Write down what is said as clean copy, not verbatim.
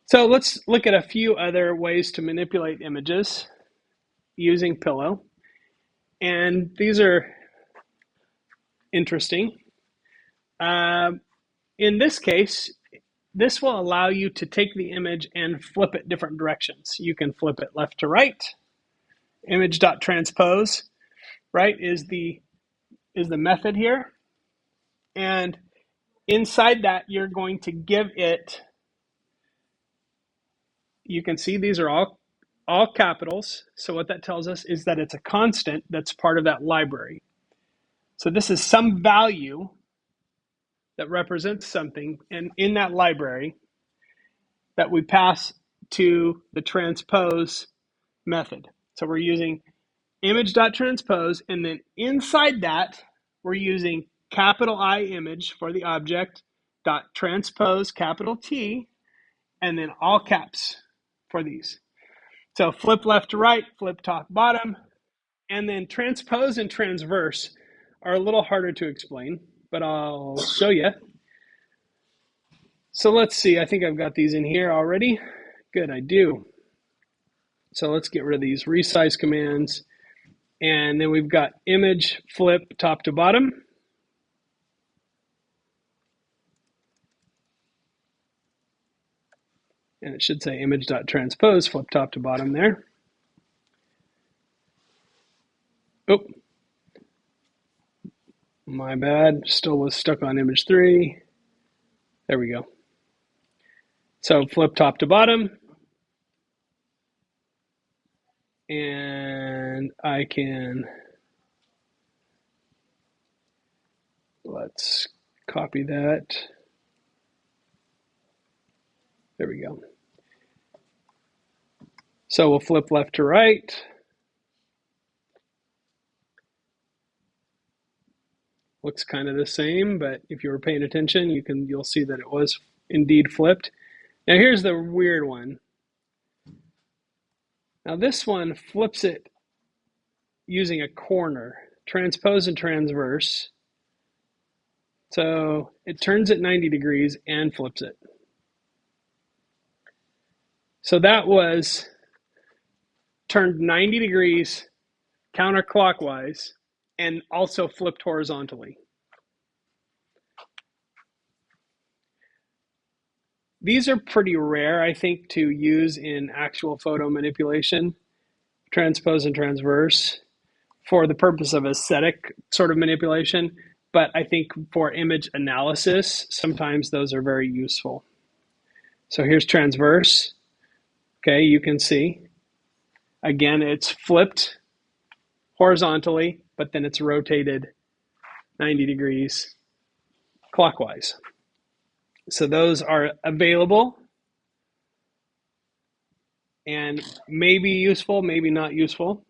So let's look at a few other ways to manipulate images using Pillow. And these are interesting. In this case, this will allow you to take the image and flip it different directions. You can flip it left to right. Image.transpose, right, is the method here. And inside that, you're going to give it, you can see these are all capitals. So what that tells us is that it's a constant that's part of that library. So this is some value that represents something and in that library that we pass to the transpose method. So we're using image.transpose, and then inside that, we're using capital I image for the object, dot transpose capital T, and then all caps for these. So flip left to right, flip top bottom, and then transpose and transverse are a little harder to explain, but I'll show you. So let's see, I think I've got these in here already. Good, I do. So let's get rid of these resize commands. And then we've got image flip top to bottom. And it should say image.transpose flip top to bottom there. Oh, my bad. Still was stuck on image 3. There we go. So flip top to bottom. And I can, let's copy that. There we go. So we'll flip left to right. Looks kind of the same, but if you were paying attention, you'll see that it was indeed flipped. Now here's the weird one. Now this one flips it using a corner, transpose and transverse. So it turns it 90 degrees and flips it. So that was turned 90 degrees counterclockwise and also flipped horizontally. These are pretty rare, I think, to use in actual photo manipulation, transpose and transverse, for the purpose of aesthetic sort of manipulation. But I think for image analysis, sometimes those are very useful. So here's transverse. Okay, you can see. Again, it's flipped horizontally, but then it's rotated 90 degrees clockwise. So those are available and maybe useful, maybe not useful.